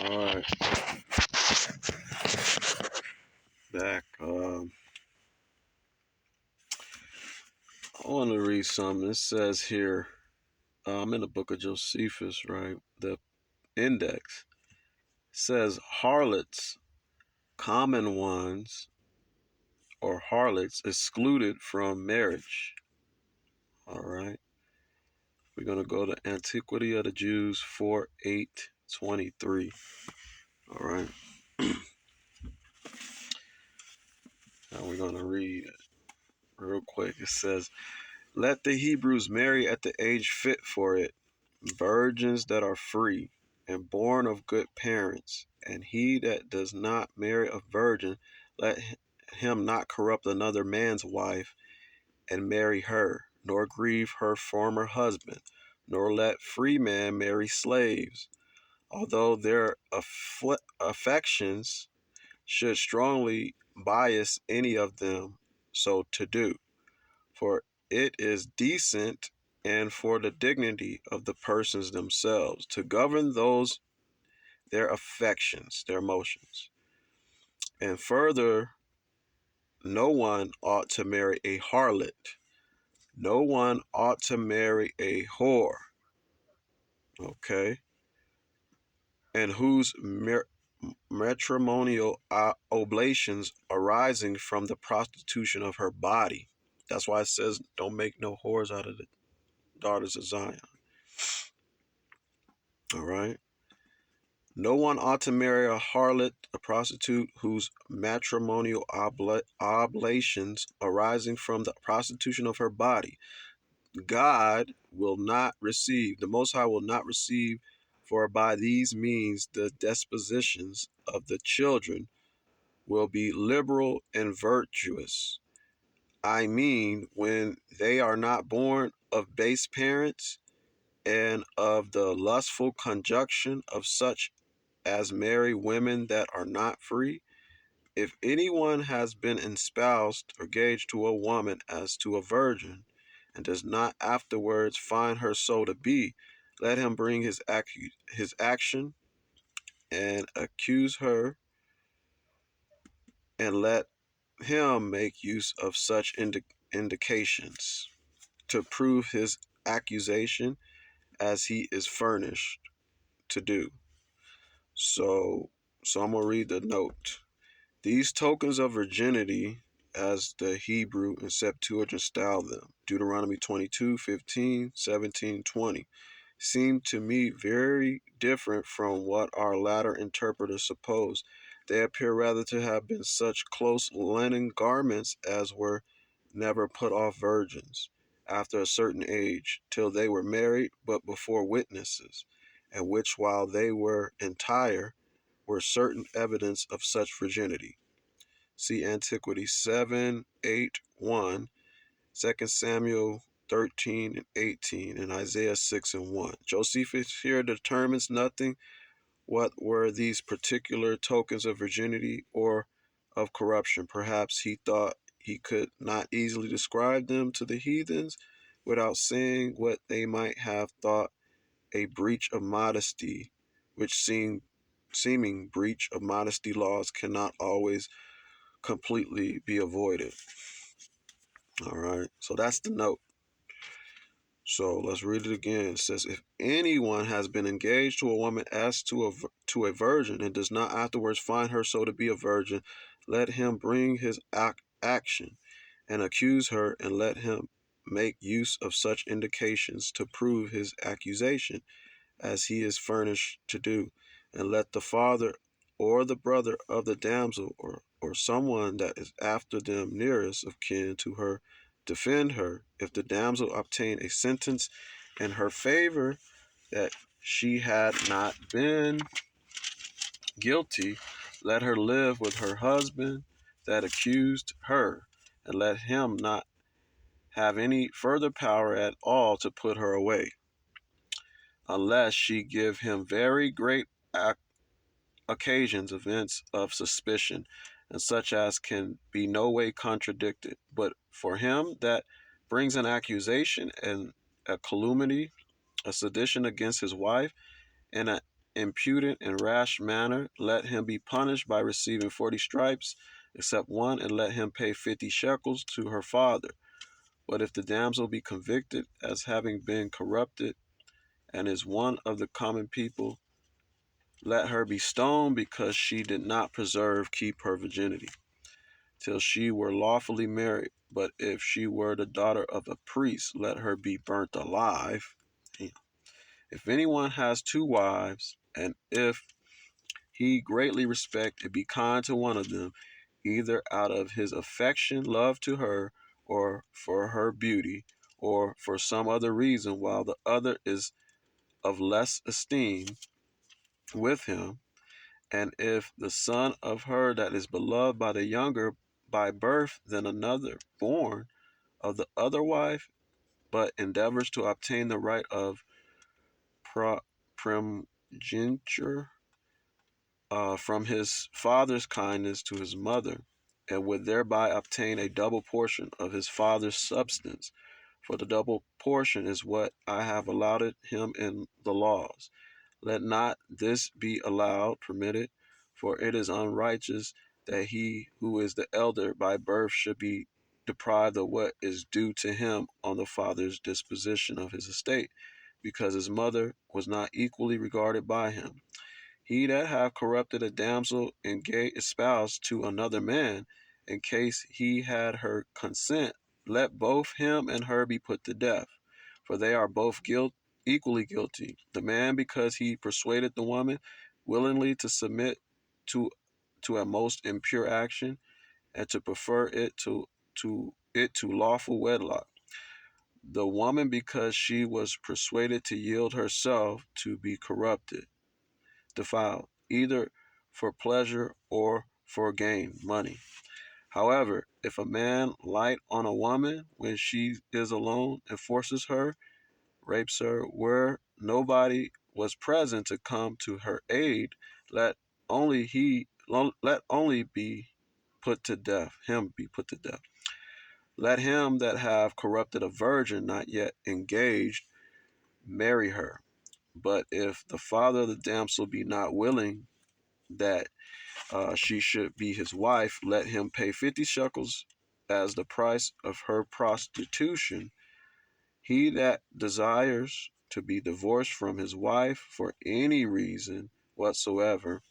All right, back. I want to read something. It says here, I'm in the book of Josephus, right? The index says harlots, common ones, or harlots excluded from marriage. All right. We're going to go to Antiquity of the Jews 4:8-23. All right. Now we're going to read it real quick. It says, let the Hebrews marry at the age fit for it, virgins that are free and born of good parents. And he that does not marry a virgin, let him not corrupt another man's wife and marry her, nor grieve her former husband, nor let free men marry slaves, although their affections should strongly bias any of them so to do. For it is decent and for the dignity of the persons themselves to govern those their affections, their emotions. And further, no one ought to marry a harlot. No one ought to marry a whore. Okay? And whose matrimonial oblations arising from the prostitution of her body. That's why it says, don't make no whores out of the daughters of Zion. All right? No one ought to marry a harlot, a prostitute, whose matrimonial oblations arising from the prostitution of her body. God will not receive, the Most High will not receive, for by these means the dispositions of the children will be liberal and virtuous. I mean, when they are not born of base parents and of the lustful conjunction of such as marry women that are not free. If anyone has been espoused or engaged to a woman as to a virgin, and does not afterwards find her so to be, let him bring his action and accuse her, and let him make use of such indications to prove his accusation as he is furnished to do. So I'm going to read the note. These tokens of virginity, as the Hebrew and Septuagint style them, Deuteronomy 22:15, 17, 20, seem to me very different from what our latter interpreters suppose. They appear rather to have been such close linen garments as were never put off virgins after a certain age, till they were married, but before witnesses, and which while they were entire, were certain evidence of such virginity. See Antiquity 7:8-1, 2 Samuel 13:18, and Isaiah 6:1. Josephus here determines nothing what were these particular tokens of virginity or of corruption. Perhaps he thought he could not easily describe them to the heathens without saying what they might have thought a breach of modesty, which seeming breach of modesty laws cannot always completely be avoided. All right, so that's the note. So let's read it again. It says, if anyone has been engaged to a woman as to a virgin and does not afterwards find her so to be a virgin, let him bring his action and accuse her, and let him make use of such indications to prove his accusation as he is furnished to do, and let the father or the brother of the damsel or someone that is after them nearest of kin to her defend her. If the damsel obtain a sentence in her favor that she had not been guilty, let her live with her husband that accused her, and let him not have any further power at all to put her away, unless she give him very great occasions, events of suspicion, and such as can be no way contradicted. But for him that brings an accusation and a calumny, a sedition against his wife, and impudent and rash manner, let him be punished by receiving 40 stripes, except one, and let him pay 50 shekels to her father. But if the damsel be convicted as having been corrupted, and is one of the common people, let her be stoned, because she did not keep her virginity, till she were lawfully married. But if she were the daughter of a priest, let her be burnt alive. If anyone has two wives, and if he greatly respect and be kind to one of them, either out of his affection, love to her, or for her beauty, or for some other reason, while the other is of less esteem with him, and if the son of her that is beloved by the younger by birth than another born of the other wife, but endeavors to obtain the right of primogeniture from his father's kindness to his mother, and would thereby obtain a double portion of his father's substance. For the double portion is what I have allotted him in the laws. Let not this be permitted, for it is unrighteous that he who is the elder by birth should be deprived of what is due to him on the father's disposition of his estate, because his mother was not equally regarded by him. He that hath corrupted a damsel espoused to another man, in case he had her consent, let both him and her be put to death, for they are both equally guilty. The man, because he persuaded the woman willingly to submit to a most impure action, and to prefer it to lawful wedlock. The woman, because she was persuaded to yield herself to be defiled, either for pleasure or for gain, money. However, if a man light on a woman when she is alone and forces her, rapes her, where nobody was present to come to her aid, let only be put to death. Him be put to death. Let him that have corrupted a virgin not yet engaged marry her. But if the father of the damsel be not willing that she should be his wife, let him pay 50 shekels as the price of her prostitution. He that desires to be divorced from his wife for any reason whatsoever,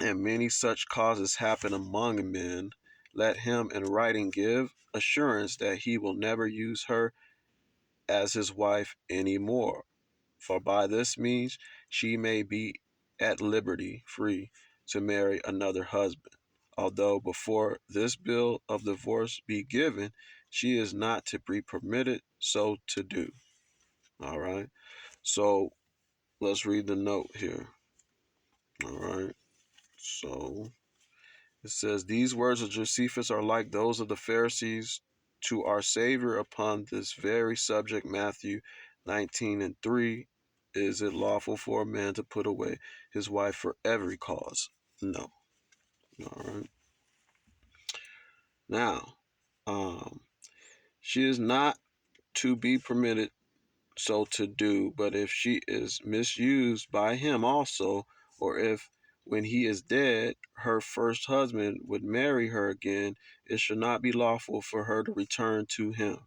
and many such causes happen among men, let him in writing give assurance that he will never use her as his wife any more. For by this means she may be at liberty, free, to marry another husband. Although before this bill of divorce be given, she is not to be permitted so to do. All right. So let's read the note here. All right. So it says, these words of Josephus are like those of the Pharisees to our Savior upon this very subject. Matthew 19:3. Is it lawful for a man to put away his wife for every cause? No. All right. Now, she is not to be permitted so to do, but if she is misused by him also, or if when he is dead, her first husband would marry her again, it should not be lawful for her to return to him.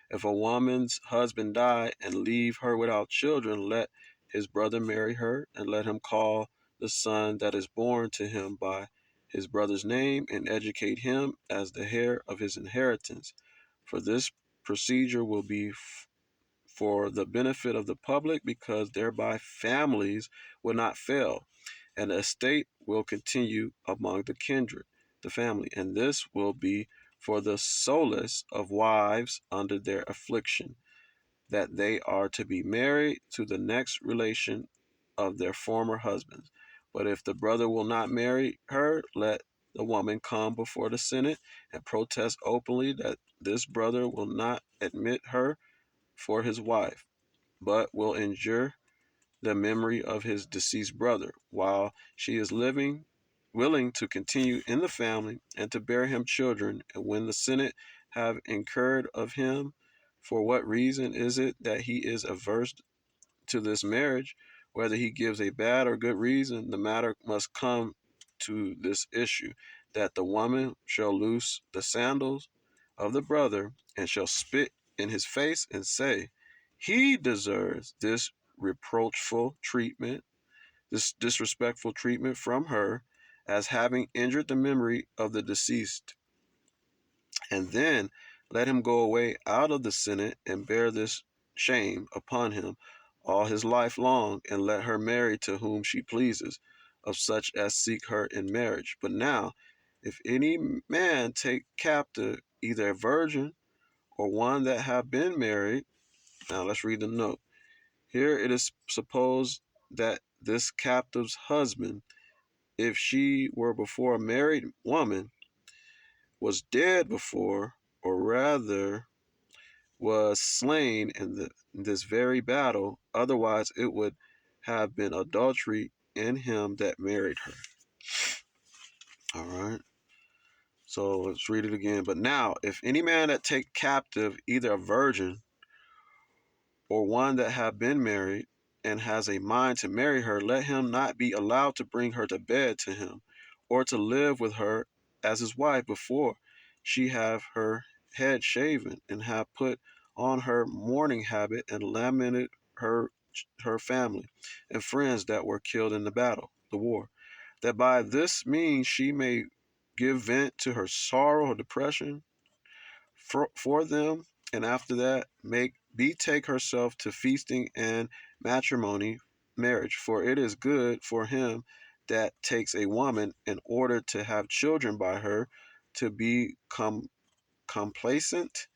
If a woman's husband die and leave her without children, let his brother marry her, and let him call the son that is born to him by his brother's name, and educate him as the heir of his inheritance. For this procedure will be for the benefit of the public, because thereby families will not fail, and the estate will continue among the kindred, the family, and this will be for the solace of wives under their affliction, that they are to be married to the next relation of their former husbands. But if the brother will not marry her, let the woman come before the Senate and protest openly that this brother will not admit her for his wife, but will injure the memory of his deceased brother, while she is living, willing to continue in the family and to bear him children. And when the Senate have incurred of him, for what reason is it that he is averse to this marriage, Whether he gives a bad or good reason, the matter must come to this issue, that the woman shall loose the sandals of the brother and shall spit in his face and say, he deserves this reproachful treatment, this disrespectful treatment from her, as having injured the memory of the deceased. And then let him go away out of the Senate and bear this shame upon him all his life long, and let her marry to whom she pleases, of such as seek her in marriage. But now, if any man take captive either a virgin or one that have been married, now let's read the note. Here it is supposed that this captive's husband, if she were before a married woman, was dead before, or rather was slain in this very battle, otherwise it would have been adultery in him that married her. All right. So let's read it again. But now, if any man that take captive either a virgin or one that have been married, and has a mind to marry her, let him not be allowed to bring her to bed to him, or to live with her as his wife before she have her head shaven, and have put on her mourning habit, and lamented her family and friends that were killed in the battle, the war, that by this means she may give vent to her sorrow or depression for them, and after that betake herself to feasting and matrimony, marriage. For it is good for him that takes a woman in order to have children by her, to be complacent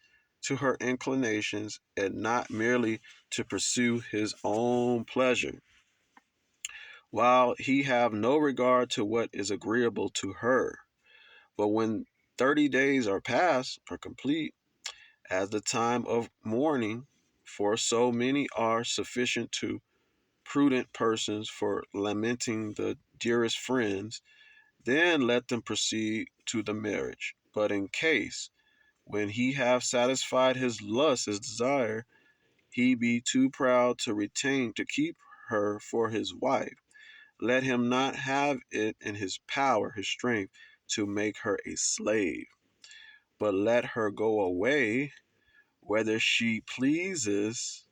to her inclinations, and not merely to pursue his own pleasure, while he have no regard to what is agreeable to her. But when 30 days are past, or complete, as the time of mourning, for so many are sufficient to prudent persons for lamenting the dearest friends, then let them proceed to the marriage. But in case, when he have satisfied his lust, his desire, he be too proud to keep her for his wife, let him not have it in his power, his strength, to make her a slave, but let her go away whether she pleases,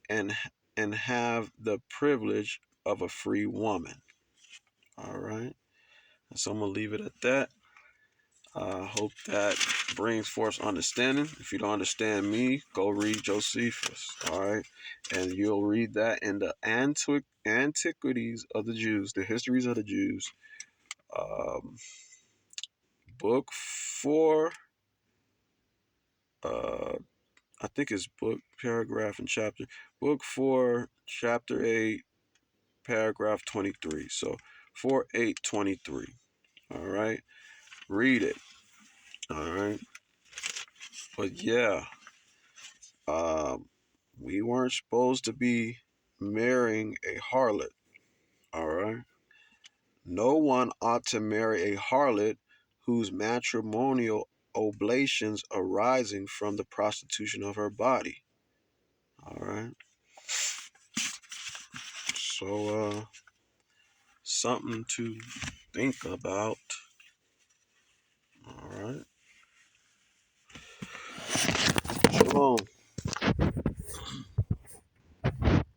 and have the privilege of a free woman. All right. So I'm gonna leave it at that. I hope that brings forth understanding. If you don't understand me, go read Josephus. All right, and you'll read that in the Antiquities of the Jews, the Histories of the Jews, um, book 4. I think it's book, paragraph, and chapter. Book 4, chapter 8, paragraph 23. So 4:8:23. All right. Read it. All right. But yeah, um, we weren't supposed to be marrying a harlot. All right. No one ought to marry a harlot whose matrimonial oblations arising from the prostitution of her body. All right. So, something to think about. All right. Shalom.